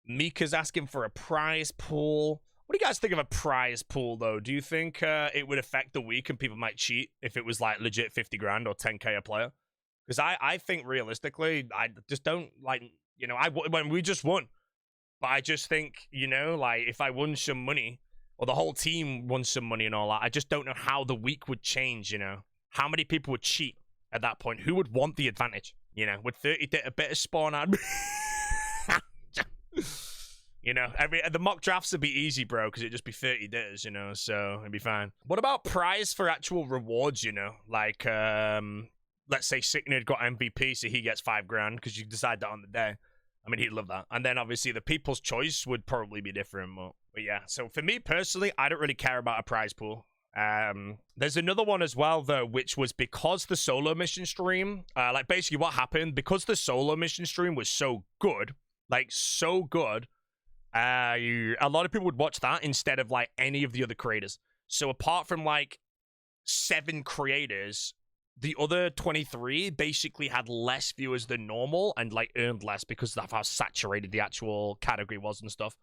Mika's asking for a prize pool. What do you guys think of a prize pool, though? Do you think it would affect the week and people might cheat if it was, like, legit 50 grand or 10K a player? Because I think, realistically, I just don't, like, you know, when we just won. But I just think, you know, like, if I won some money, or the whole team won some money and all that, I just don't know how the week would change, you know? How many people would cheat at that point? Who would want the advantage? You know, would 30 a bit of spawn out? You know, the mock drafts would be easy, bro, because it'd just be 30 days, you know, so it'd be fine. What about prize for actual rewards, you know? Like, let's say Sicknid got MVP, so he gets 5 grand, because you decide that on the day. I mean, he'd love that. And then, obviously, the people's choice would probably be different, but yeah. So, for me, personally, I don't really care about a prize pool. There's another one as well, though, which was because the solo mission stream, like, basically what happened, because the solo mission stream was so good, like, so good, a lot of people would watch that instead of, like, any of the other creators. So apart from, like, 7 creators, the other 23 basically had less viewers than normal and, like, earned less because of how saturated the actual category was and stuff.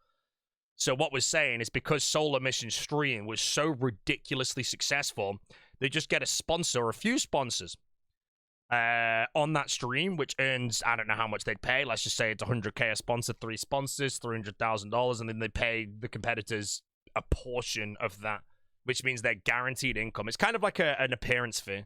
So what we're saying is because Solar Mission Stream was so ridiculously successful, they just get a sponsor or a few sponsors on that stream, which earns, I don't know how much they'd pay. Let's just say it's 100K a sponsor, 3 sponsors, $300,000, and then they pay the competitors a portion of that, which means they're guaranteed income. It's kind of like an appearance fee,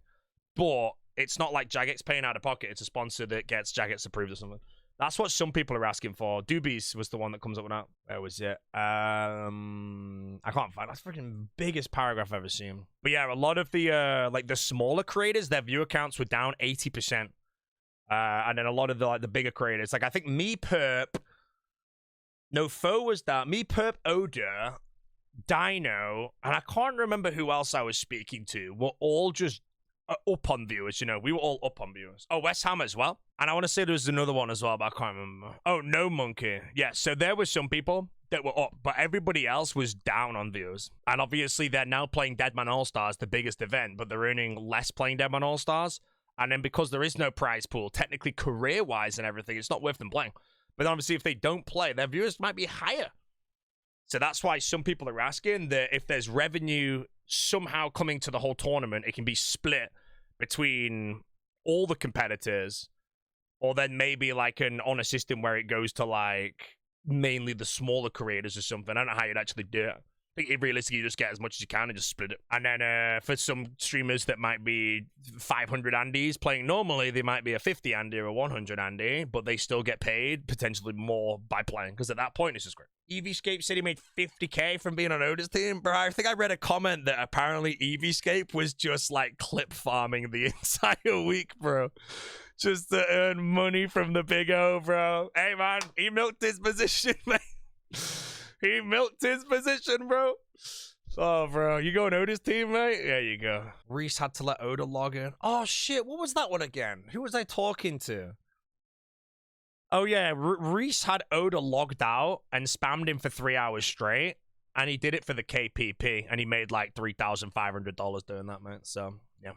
but it's not like Jagex paying out of pocket. It's a sponsor that gets Jagex approved or something. That's what some people are asking for. Doobies was the one that comes up with that. Where was it? I can't find. That's freaking biggest paragraph I've ever seen. But yeah, a lot of the like the smaller creators, their viewer counts were down 80%. And then a lot of the bigger creators, like I think Me Perp, no Foe was that. Me Perp, Oda, Dino, and I can't remember who else I was speaking to. Were all just up on viewers, you know. We were all up on viewers. Oh, West Ham as well. And I want to say there was another one as well, but I can't remember. Oh, No Monkey. Yeah, so there were some people that were up, but everybody else was down on viewers. And obviously, they're now playing Deadman Allstars, the biggest event, but they're earning less playing Deadman Allstars. And then because there is no prize pool, technically career-wise and everything, it's not worth them playing. But obviously, if they don't play, their viewers might be higher. So that's why some people are asking that if there's revenue somehow coming to the whole tournament, it can be split between all the competitors, or then maybe like an honor system where it goes to like mainly the smaller creators or something. I don't know how you'd actually do it. I think realistically you just get as much as you can and just split it. And then for some streamers that might be 500 Andes playing normally, they might be a 50 Andy or a 100 Andy, but they still get paid potentially more by playing, because at that point it's just great. Eevescape said he made 50K from being on Oda's team. Bro, I think I read a comment that apparently Eevescape was just like clip farming the entire week, bro. Just to earn money from the big O, bro. Hey, man, he milked his position, man. He milked his position, bro. Oh, bro, you going Oda's team, mate? There you go. Reese had to let Oda log in. Oh, shit, what was that one again? Who was I talking to? Oh, yeah, Reese had Oda logged out and spammed him for 3 hours straight, and he did it for the KPP, and he made like $3,500 doing that, mate. So, yeah.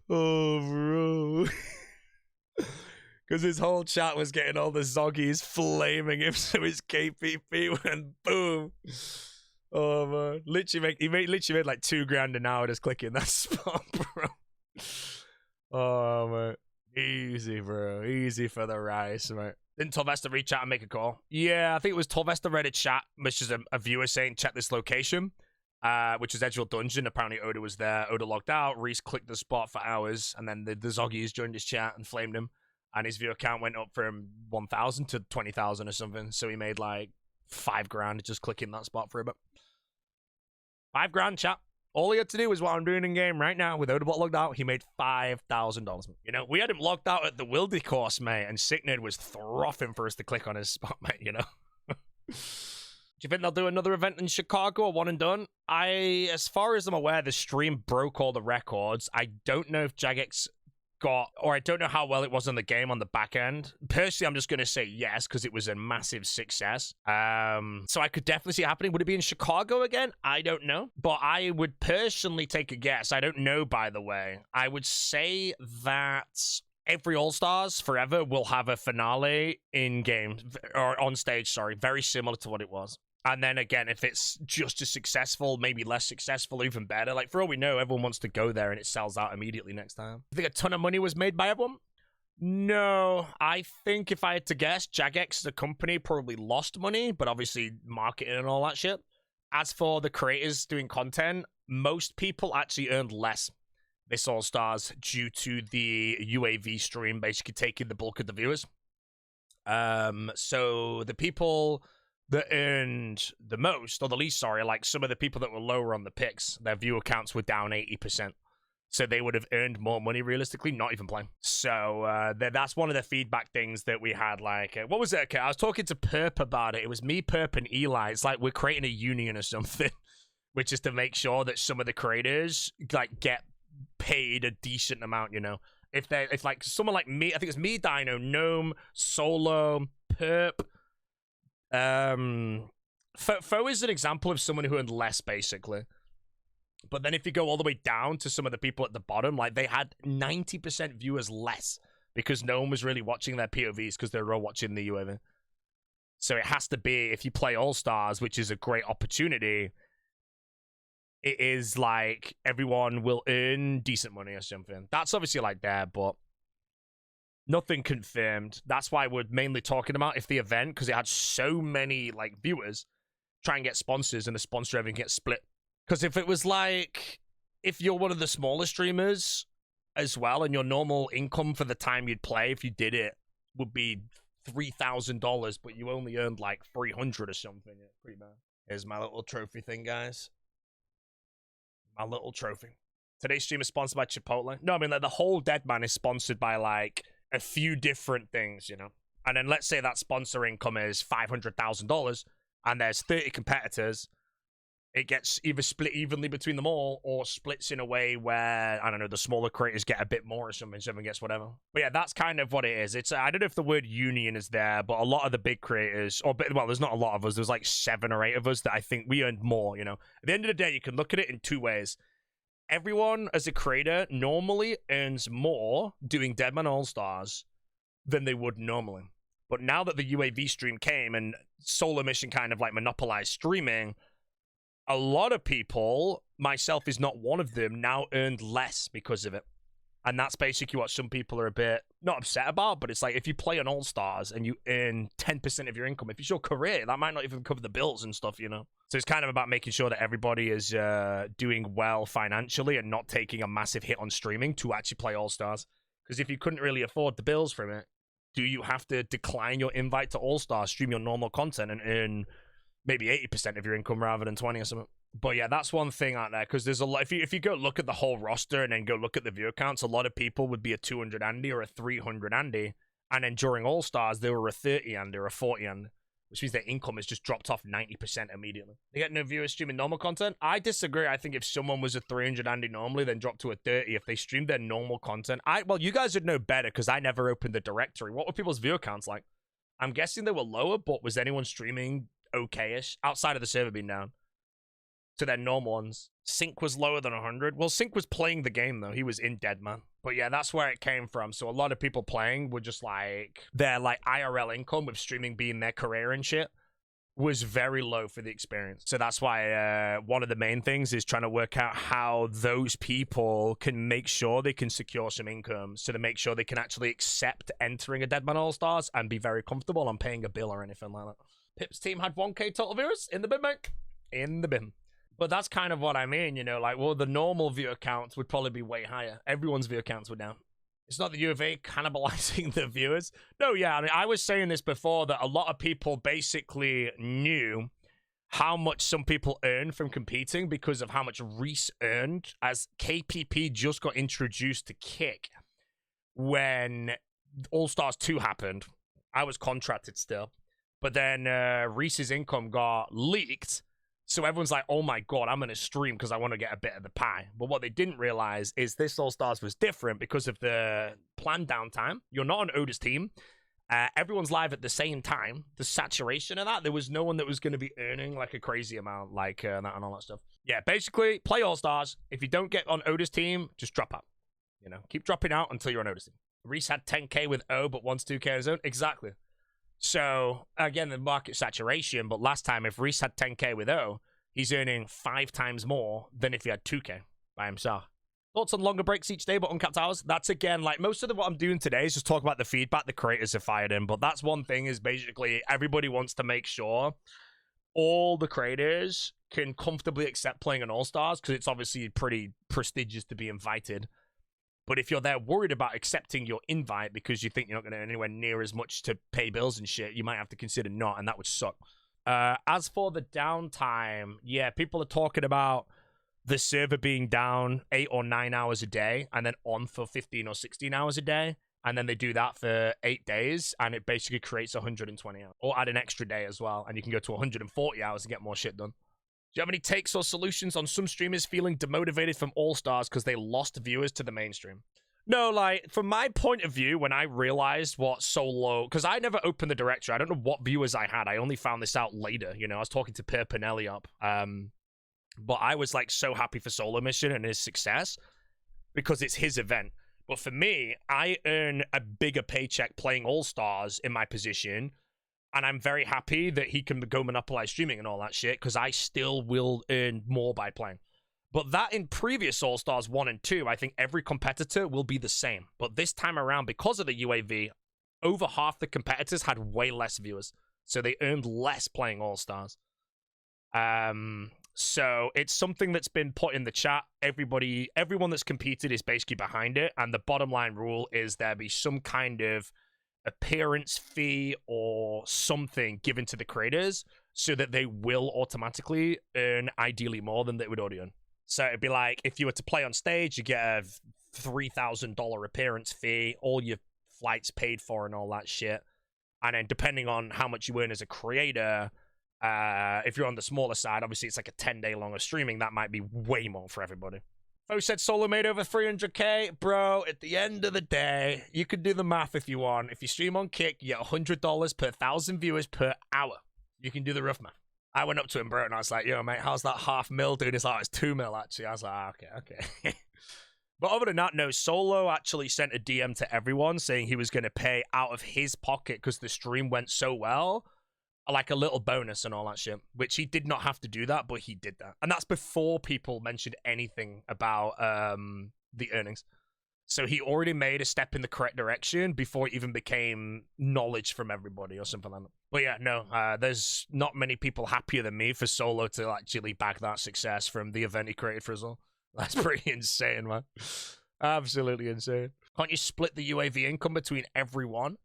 Oh, bro. Because his whole chat was getting all the Zoggies flaming him, so his KPP went boom. Oh, man. He literally made like $2 grand an hour just clicking that spot, bro. Oh, man. Easy, bro. Easy for the rice, mate. Didn't Tolvesta reach out and make a call? Yeah, I think it was Tolvesta Reddit chat, which is a viewer saying, check this location, which is Edgeville Dungeon. Apparently, Oda was there. Oda logged out. Reese clicked the spot for hours, and then the Zoggies joined his chat and flamed him. And his viewer count went up from 1,000 to 20,000 or something. So he made like $5 grand just clicking that spot for a bit. $5 grand, chat. All he had to do was what I'm doing in game right now with Odabot logged out. He made $5,000. You know, we had him logged out at the Wildy course, mate, and Sicknid was frothing for us to click on his spot, mate, you know. Do you think they'll do another event in Chicago or one and done? As far as I'm aware, the stream broke all the records. I don't know if Jagex I don't know how well it was on the game on the back end. Personally, I'm just going to say yes, because it was a massive success. So I could definitely see it happening. Would it be in Chicago again? I don't know. But I would personally take a guess. I don't know, by the way. I would say that every All-Stars forever will have a finale in game, or on stage, sorry, very similar to what it was. And then again, if it's just as successful, maybe less successful, even better. Like, for all we know, everyone wants to go there and it sells out immediately next time. I think a ton of money was made by everyone. No, I think if I had to guess, Jagex as a company probably lost money, but obviously marketing and all that shit. As for the creators doing content, most people actually earned less this All-Stars due to the UAV stream basically taking the bulk of the viewers. So the people that earned the most, or the least, sorry, like some of the people that were lower on the picks, their viewer counts were down 80%. So they would have earned more money realistically, not even playing. So that's one of the feedback things that we had. Like, what was it? Okay, I was talking to Perp about it. It was me, Perp, and Eli. It's like we're creating a union or something, which is to make sure that some of the creators like get paid a decent amount. You know, if like someone like me, I think it's me, Dino, Gnome, Solo, Perp. Foe is an example of someone who earned less, basically. But then if you go all the way down to some of the people at the bottom, like they had 90% viewers less because no one was really watching their POVs because they were all watching the UAV. So it has to be, if you play All-Stars, which is a great opportunity, it is like everyone will earn decent money or something. That's obviously like there, but nothing confirmed. That's why we're mainly talking about if the event, because it had so many like viewers, try and get sponsors and the sponsor everything gets split. Because if it was like, if you're one of the smaller streamers as well, and your normal income for the time you'd play, if you did it, would be $3,000, but you only earned like 300 or something. Yeah, pretty bad. Here's my little trophy thing, guys. My little trophy. Today's stream is sponsored by Chipotle. No, I mean, like, the whole Deadman is sponsored by like a few different things, you know? And then let's say that sponsor income is $500,000 and there's 30 competitors. It gets either split evenly between them all or splits in a way where, I don't know, the smaller creators get a bit more or something, so everyone gets whatever. But yeah, that's kind of what it is. It's, I don't know if the word union is there, but a lot of the big creators, well, there's not a lot of us. There's like 7 or 8 of us that I think we earned more, you know? At the end of the day, you can look at it in 2 ways. Everyone as a creator normally earns more doing Deadman All-Stars than they would normally. But now that the UAV stream came and Solar Mission kind of like monopolized streaming, a lot of people, myself is not one of them, now earned less because of it. And that's basically what some people are a bit, not upset about, but it's like, if you play on All-Stars and you earn 10% of your income, if it's your career, that might not even cover the bills and stuff, you know? So it's kind of about making sure that everybody is doing well financially and not taking a massive hit on streaming to actually play All-Stars. Because if you couldn't really afford the bills from it, do you have to decline your invite to All-Stars, stream your normal content, and earn maybe 80% of your income rather than 20 or something? But yeah, that's one thing out there, because there's a lot. If you go look at the whole roster and then go look at the viewer counts, a lot of people would be a 200 Andy or a 300 Andy, and then during All Stars they were a 30 Andy or a 40 Andy, which means their income has just dropped off 90% immediately. They get no viewers streaming normal content. I disagree. I think if someone was a 300 Andy normally, then dropped to a 30, if they streamed their normal content, well, you guys would know better because I never opened the directory. What were people's viewer counts like? I'm guessing they were lower, but was anyone streaming okay-ish outside of the server being down to their normal ones? Sync was lower than 100. Well, Sync was playing the game though. He was in Deadman. But yeah, that's where it came from. So a lot of people playing were just like, their like IRL income with streaming being their career and shit was very low for the experience. So that's why one of the main things is trying to work out how those people can make sure they can secure some income, so to make sure they can actually accept entering a Deadman All-Stars and be very comfortable on paying a bill or anything like that. Pip's team had 1K total viewers in the bin, mate. In the bin. But that's kind of what I mean, you know, like, well, the normal viewer counts would probably be way higher. Everyone's viewer counts were down. It's not the U of A cannibalizing the viewers. No, yeah, I mean, I was saying this before, that a lot of people basically knew how much some people earn from competing because of how much Reese earned, as KPP just got introduced to Kick when All-Stars 2 happened. I was contracted still. But then Reese's income got leaked. So everyone's like, oh my god, I'm going to stream because I want to get a bit of the pie. But what they didn't realize is this All-Stars was different because of the planned downtime. You're not on Oda's team. Everyone's live at the same time. The saturation of that, there was no one that was going to be earning like a crazy amount like that and all that stuff. Yeah, basically, play All-Stars. If you don't get on Oda's team, just drop out. You know, keep dropping out until you're on Oda's team. Reese had 10K with O, but wants 2K on his own. Exactly. So, again, the market saturation, but last time, if Reese had 10K with O, he's earning 5 times more than if he had 2K by himself. Thoughts on longer breaks each day, but uncapped hours? That's, again, like, most of what I'm doing today is just talk about the feedback the creators have fired in, but that's one thing is basically everybody wants to make sure all the creators can comfortably accept playing an All-Stars, because it's obviously pretty prestigious to be invited. But if you're there worried about accepting your invite because you think you're not going to earn anywhere near as much to pay bills and shit, you might have to consider not, and that would suck. As for the downtime, yeah, people are talking about the server being down 8 or 9 hours a day and then on for 15 or 16 hours a day. And then they do that for 8 days, and it basically creates 120 hours. Or add an extra day as well, and you can go to 140 hours and get more shit done. Do you have any takes or solutions on some streamers feeling demotivated from All-Stars because they lost viewers to the mainstream? No, like, from my point of view, when I realized what solo... Because I never opened the directory. I don't know what viewers I had. I only found this out later. You know, I was talking to Per Pinelli up. But I was, like, so happy for Solo Mission and his success because it's his event. But for me, I earn a bigger paycheck playing All-Stars in my position, and I'm very happy that he can go monopolize streaming and all that shit, because I still will earn more by playing. But that in previous All-Stars 1 and 2, I think every competitor will be the same. But this time around, because of the UAV, over half the competitors had way less viewers. So they earned less playing All-Stars. So it's something that's been put in the chat. Everyone that's competed is basically behind it. And the bottom line rule is there be some kind of appearance fee or something given to the creators so that they will automatically earn ideally more than they would already earn. So it'd be like if you were to play on stage, you get a $3,000 appearance fee, all your flights paid for and all that shit. And then depending on how much you earn as a creator, if you're on the smaller side, obviously it's like a 10-day long of streaming, that might be way more for everybody. Fo said Solo made over 300K. Bro, at the end of the day, you could do the math if you want. If you stream on Kick, you get $100 per 1,000 viewers per hour. You can do the rough math. I went up to him, bro, and I was like, yo, mate, how's that $500,000 doing? He's like, it's 2 mil, actually. I was like, okay. But other than that, no, Solo actually sent a DM to everyone saying he was going to pay out of his pocket because the stream went so well, like a little bonus and all that shit, which he did not have to do that, but he did that. And that's before people mentioned anything about the earnings. So he already made a step in the correct direction before it even became knowledge from everybody or something like that. But yeah, no, there's not many people happier than me for Solo to actually back that success from the event he created for us all. That's pretty insane, man. Absolutely insane. Can't you split the UAV income between everyone?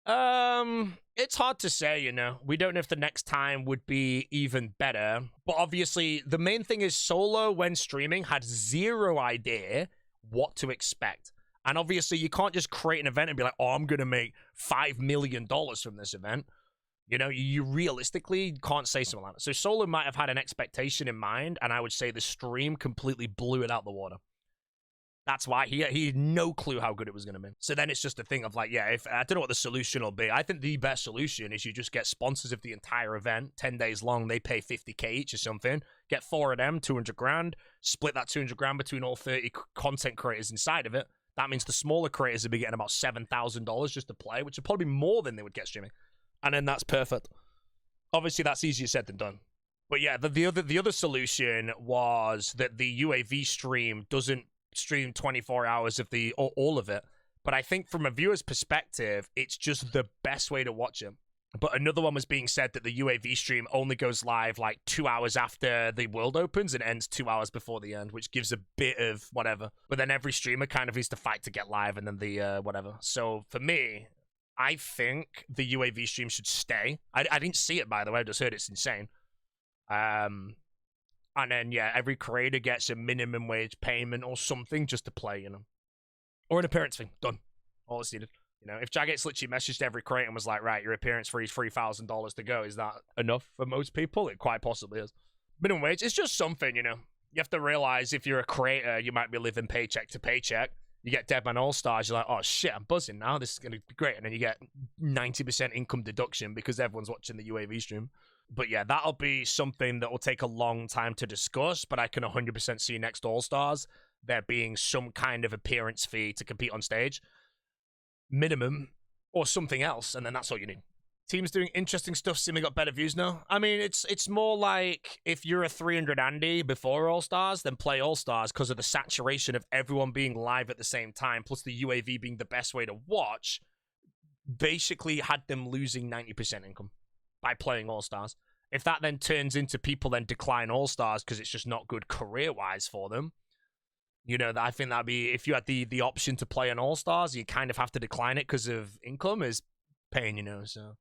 It's hard to say, you know. We don't know if the next time would be even better. But obviously, the main thing is Solo, when streaming, had zero idea what to expect. And obviously, you can't just create an event and be like, oh, I'm going to make $5 million from this event. You know, you realistically can't say something like that. So Solo might have had an expectation in mind, and I would say the stream completely blew it out the water. That's why he had no clue how good it was going to be. So then it's just a thing of like, yeah, if I don't know what the solution will be. I think the best solution is you just get sponsors of the entire event, 10 days long. They pay 50K each or something. Get 4 of them, 200 grand. Split that 200 grand between all 30 content creators inside of it. That means the smaller creators will be getting about $7,000 just to play, which would probably be more than they would get streaming. And then that's perfect. Obviously, that's easier said than done. But yeah, the other solution was that the UAV stream doesn't stream 24 hours of all of it. But I think from a viewer's perspective, it's just the best way to watch it. But another one was being said that the UAV stream only goes live like 2 hours after the world opens and ends 2 hours before the end, which gives a bit of whatever. But then every streamer kind of needs to fight to get live and then the whatever. So for me, I think the UAV stream should stay. I didn't see it, by the way. I just heard it's insane. And then, yeah, every creator gets a minimum wage payment or something just to play, you know. Or an appearance fee. Done. All it's needed. You know, if Jagex literally messaged every creator and was like, right, your appearance fee is $3,000 to go, is that enough for most people? It quite possibly is. Minimum wage, it's just something, you know. You have to realize if you're a creator, you might be living paycheck to paycheck. You get Deadman Allstars, you're like, oh shit, I'm buzzing now. This is going to be great. And then you get 90% income deduction because everyone's watching the UAV stream. But yeah, that'll be something that will take a long time to discuss, but I can 100% see next All-Stars there being some kind of appearance fee to compete on stage. minimum or something else, and then that's all you need. Teams doing interesting stuff seemingly got better views now. I mean, it's more like if you're a 300 Andy before All-Stars, then play All-Stars because of the saturation of everyone being live at the same time, plus the UAV being the best way to watch, basically had them losing 90% income by playing All-Stars. If that then turns into people then decline All-Stars because it's just not good career-wise for them, you know, I think that'd be, if you had the option to play an All-Stars, you kind of have to decline it because of income is pain, you know, so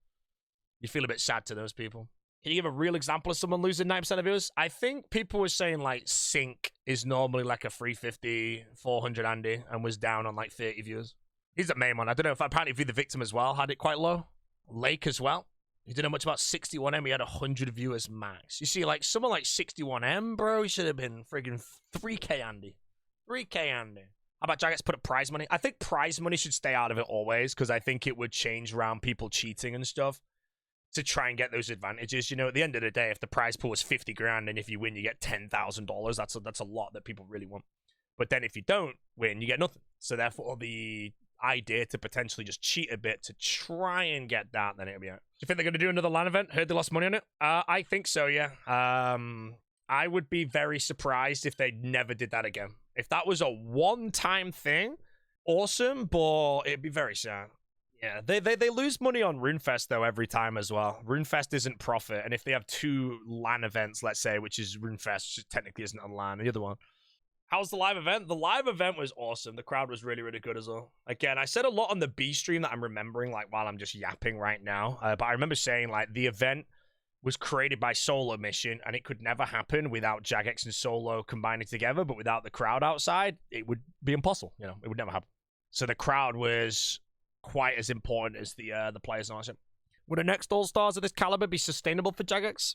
you feel a bit sad to those people. Can you give a real example of someone losing 9% of viewers? I think people were saying, like, Sync is normally like a 350, 400 Andy and was down on, like, 30 viewers. He's the main one. I don't know if apparently View the Victim as well had it quite low. Lake as well. He didn't know much about 61M. He had 100 viewers max. You see, like, someone like 61M, bro, he should have been friggin' 3K Andy. 3K Andy. How about Jagex put up prize money? I think prize money should stay out of it always because I think it would change around people cheating and stuff to try and get those advantages. You know, at the end of the day, if the prize pool is 50 grand and if you win, you get $10,000, that's a lot that people really want. But then if you don't win, you get nothing. So therefore, the idea to potentially just cheat a bit to try and get that, then it'll be out. Do you think they're going to do another LAN event? Heard they lost money on it? I think so, yeah. I would be very surprised if they never did that again. If that was a one-time thing, awesome, but it'd be very sad. Yeah, they lose money on RuneFest, though, every time as well. RuneFest isn't profit, and if they have two LAN events, let's say, which is RuneFest, which technically isn't a LAN, the other one. How's the live event? The live event was awesome. The crowd was really, really good as well. Again, I said a lot on the B stream that I'm remembering, like, while I'm just yapping right now. But I remember saying, like, the event was created by Solo Mission, and it could never happen without Jagex and Solo combining together, but without the crowd outside, it would be impossible. You know, it would never happen. So the crowd was quite as important as the players and all that. Would the next All-Stars of this caliber be sustainable for Jagex?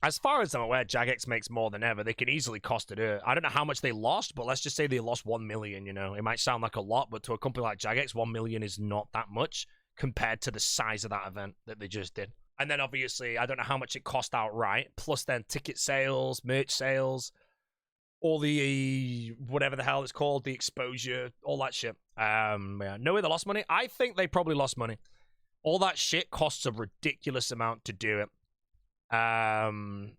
As far as I'm aware, Jagex makes more than ever. They can easily cost it. I don't know how much they lost, but let's just say they lost 1 million, you know. It might sound like a lot, but to a company like Jagex, 1 million is not that much compared to the size of that event that they just did. And then obviously, I don't know how much it cost outright, plus then ticket sales, merch sales, all the, whatever the hell it's called, the exposure, all that shit. Yeah. No way they lost money? I think they probably lost money. All that shit costs a ridiculous amount to do it. Jagex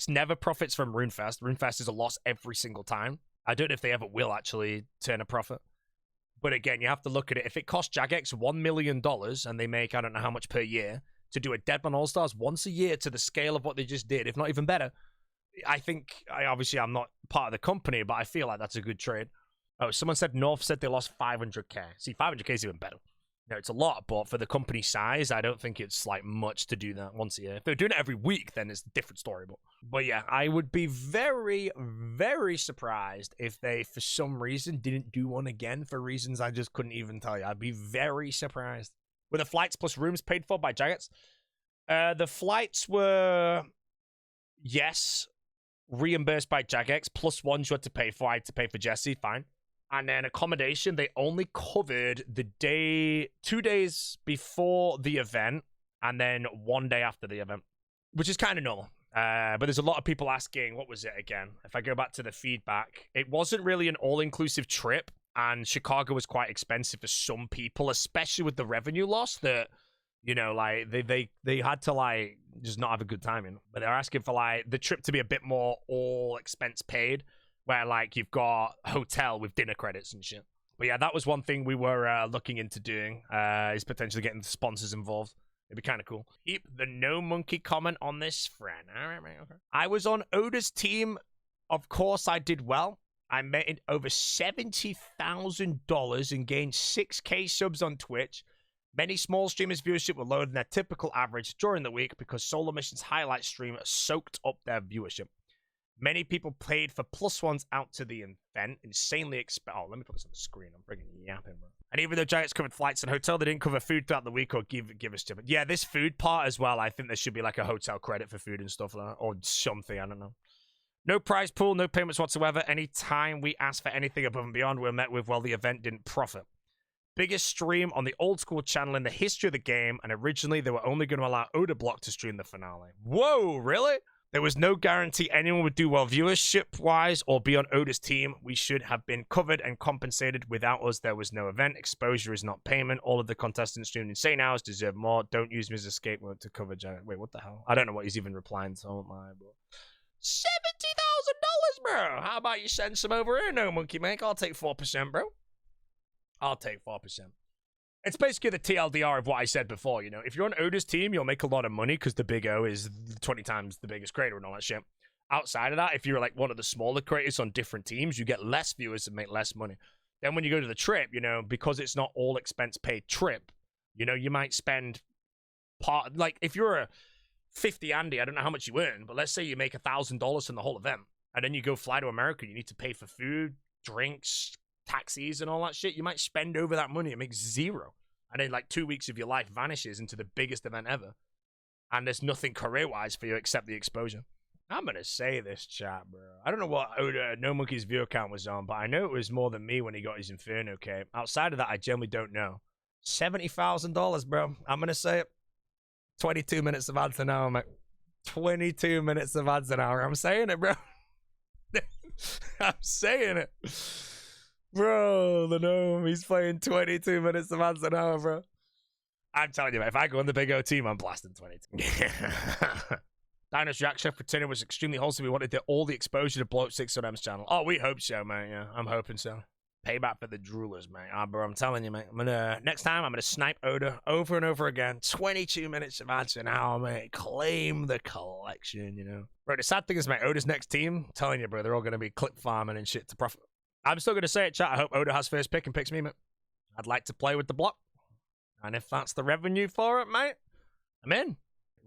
never profits from RuneFest. RuneFest is a loss every single time. I don't know if they ever will actually turn a profit. But again, you have to look at it. If it costs Jagex $1 million and they make, I don't know how much per year, to do a Deadman All-Stars once a year to the scale of what they just did, if not even better, I think, obviously I'm not part of the company, but I feel like that's a good trade. Oh, someone said North said they lost 500k. See, 500k is even better. You know, it's a lot, but for the company size, I don't think it's like much to do that once a year. If they're doing it every week, then it's a different story. But yeah, I would be very, very surprised if they, for some reason, didn't do one again for reasons I just couldn't even tell you. I'd be very surprised. Were the flights plus rooms paid for by Jagex? The flights were, yes, reimbursed by Jagex, plus ones you had to pay for. I had to pay for Jesse, fine. And then accommodation, they only covered the day, 2 days before the event, and then 1 day after the event, which is kind of normal. But there's a lot of people asking, what was it again? If I go back to the feedback, it wasn't really an all-inclusive trip, and Chicago was quite expensive for some people, especially with the revenue loss that, you know, like, they had to, like, just not have a good time, you know? But they're asking for, like, the trip to be a bit more all expense paid, where, like, you've got hotel with dinner credits and shit. But yeah, that was one thing we were looking into doing, is potentially getting the sponsors involved. It'd be kind of cool. Keep the no monkey comment on this, friend. All right, man. Okay. I was on Oda's team. Of course, I did well. I made over $70,000 and gained 6K subs on Twitch. Many small streamers' viewership were lower than their typical average during the week because Solo Mission's highlight stream soaked up their viewership. Many people paid for plus ones out to the event. Insanely Oh, let me put this on the screen. I'm freaking yapping, bro. And even though Giants covered flights and hotel, they didn't cover food throughout the week or give us to it. Yeah, this food part as well. I think there should be like a hotel credit for food and stuff like that, or something. I don't know. No prize pool, no payments whatsoever. Anytime we asked for anything above and beyond, we were met with, well, the event didn't profit. Biggest stream on the old school channel in the history of the game, and originally they were only going to allow Oda Block to stream the finale. Whoa, really? There was no guarantee anyone would do well viewership-wise or be on Oda's team. We should have been covered and compensated. Without us, there was no event. Exposure is not payment. All of the contestants streamed insane hours deserve more. Don't use me as a scapegoat to cover Janet. Wait, what the hell? I don't know what he's even replying to. I won't lie, but $70,000, bro. How about you send some over here, No Monkey Make? I'll take 4%, bro. I'll take 4%. It's basically the TLDR of what I said before, you know. If you're on Oda's team, you'll make a lot of money because the Big O is 20 times the biggest creator and all that shit. Outside of that, if you're like one of the smaller creators on different teams, you get less viewers and make less money. Then when you go to the trip, you know, because it's not all expense paid trip, you know, you might spend part, like if you're a 50 Andy, I don't know how much you earn, but let's say you make $1,000 from the whole event, and then you go fly to America, you need to pay for food, drinks, taxis and all that shit. You might spend over that money and make zero, and then like 2 weeks of your life vanishes into the biggest event ever, and there's nothing career wise for you except the exposure. I'm gonna say this, chat, bro. I don't know what Oda, No Monkey's view account was on, but I know it was more than me when he got his Inferno cape. Outside of that, I generally don't know. $70,000, bro. I'm gonna say it. 22 minutes of ads an hour, mate. 22 minutes of ads an hour. I'm saying it, bro. I'm saying it. Bro, the gnome, he's playing 22 minutes of ads an hour, bro. I'm telling you, mate, if I go on the Big O team, I'm blasting 22. Dino's reaction for Tinner was extremely wholesome. We wanted all the exposure to blow up 6 on M's channel. Oh, we hope so, mate. Yeah, I'm hoping so. Payback for the droolers, mate. Bro, I'm telling you, mate. Next time, I'm gonna snipe Oda over and over again. 22 minutes of ads an hour, mate. Claim the collection, you know. Bro, the sad thing is, mate, Oda's next team, I'm telling you, bro, they're all gonna be clip farming and shit to profit. I'm still gonna say it, chat. I hope Oda has first pick and picks me, mate. I'd like to play with the block. And if that's the revenue for it, mate, I'm in.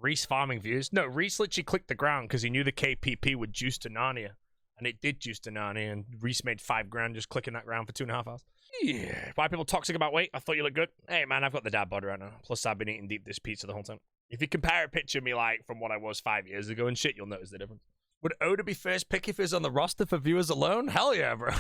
Reese farming views. No, Reese literally clicked the ground because he knew the KPP would juice to Narnia. And it did juice to Narnia, and Reese made $5 just clicking that ground for 2.5 hours. Yeah. Why people toxic about weight? I thought you looked good. Hey, man, I've got the dad bod right now. Plus, I've been eating deep dish pizza the whole time. If you compare a picture of me, like, from what I was 5 years ago and shit, you'll notice the difference. Would Oda be first pick if he was on the roster for viewers alone? Hell yeah, bro.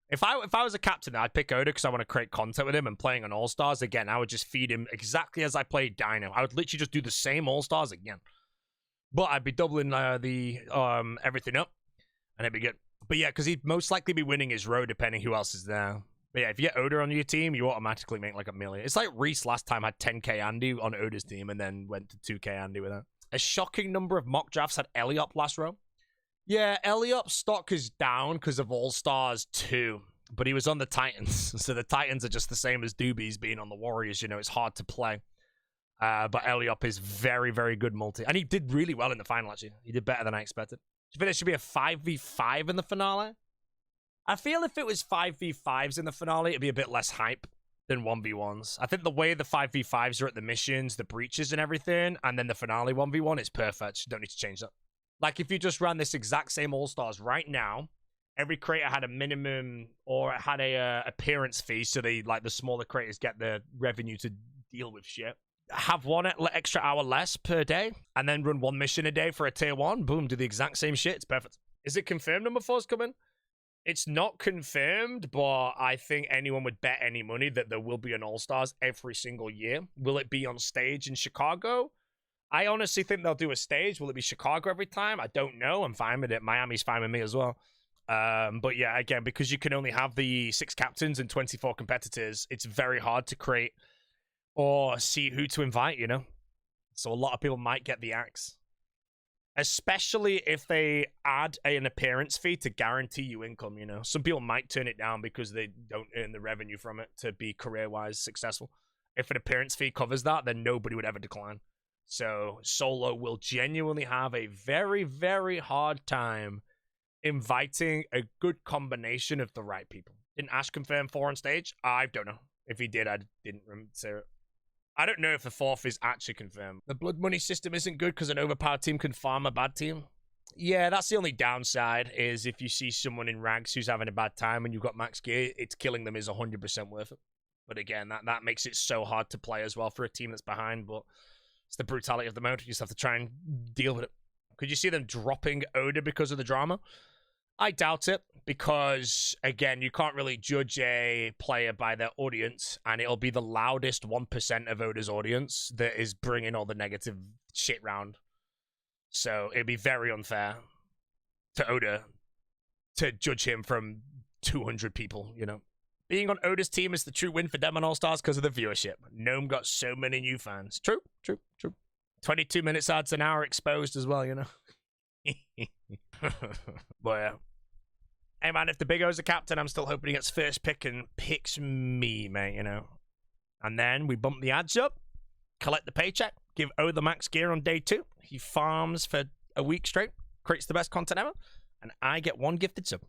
If I was a captain, I'd pick Oda because I want to create content with him, and playing on All-Stars, again, I would just feed him exactly as I played Dino. I would literally just do the same All-Stars again. But I'd be doubling everything up, and it'd be good. But yeah, because he'd most likely be winning his row depending who else is there. But yeah, if you get Oda on your team, you automatically make like $1 million. It's like Reese last time had 10k Andy on Oda's team and then went to 2k Andy with that. A shocking number of mock drafts had Eliop last row. Yeah, Eliop's stock is down because of All-Stars 2. But he was on the Titans. So the Titans are just the same as Doobies being on the Warriors. You know, it's hard to play. But Eliop is very, very good multi. And he did really well in the final, actually. He did better than I expected. Do you think there should be a 5v5 in the finale? I feel if it was 5v5s in the finale, it'd be a bit less hype than 1v1s. I think the way the 5v5s are at the missions, the breaches and everything, and then the finale 1v1 is perfect. You don't need to change that. Like, if you just ran this exact same All-Stars right now, every creator had a minimum or had a appearance fee, so they, like, the smaller creators get the revenue to deal with shit. Have one extra hour less per day, and then run one mission a day for a tier 1. Boom, do the exact same shit. It's perfect. Is it confirmed number 4's coming? It's not confirmed, but I think anyone would bet any money that there will be an All-Stars every single year. Will it be on stage in Chicago? I honestly think they'll do a stage. Will it be Chicago every time? I don't know. I'm fine with it. Miami's fine with me as well. But yeah, again, because you can only have the 6 captains and 24 competitors, it's very hard to create or see who to invite, you know? So a lot of people might get the axe. Especially if they add an appearance fee to guarantee you income, you know? Some people might turn it down because they don't earn the revenue from it to be career-wise successful. If an appearance fee covers that, then nobody would ever decline. So Solo will genuinely have a very, very hard time inviting a good combination of the right people. Didn't Ash confirm 4 on stage? I don't know. If he did, I didn't say it. I don't know if the 4th is actually confirmed. The blood money system isn't good because an overpowered team can farm a bad team. Yeah, that's the only downside, is if you see someone in ranks who's having a bad time and you've got max gear, it's killing them is 100% worth it. But again, that makes it so hard to play as well for a team that's behind, but it's the brutality of the mode. You just have to try and deal with it. Could you see them dropping Oda because of the drama? I doubt it, because, again, you can't really judge a player by their audience, and it'll be the loudest 1% of Oda's audience that is bringing all the negative shit round. So it'd be very unfair to Oda to judge him from 200 people, you know. Being on Oda's team is the true win for Deadman Allstars because of the viewership. Gnome got so many new fans. True. 22 minutes adds an hour exposed as well, you know. But yeah. Hey man, if the Big O's a captain, I'm still hoping he gets first pick and picks me, mate, you know. And then we bump the ads up, collect the paycheck, give O the max gear on day 2. He farms for a week straight, creates the best content ever, and I get 1 gifted sub.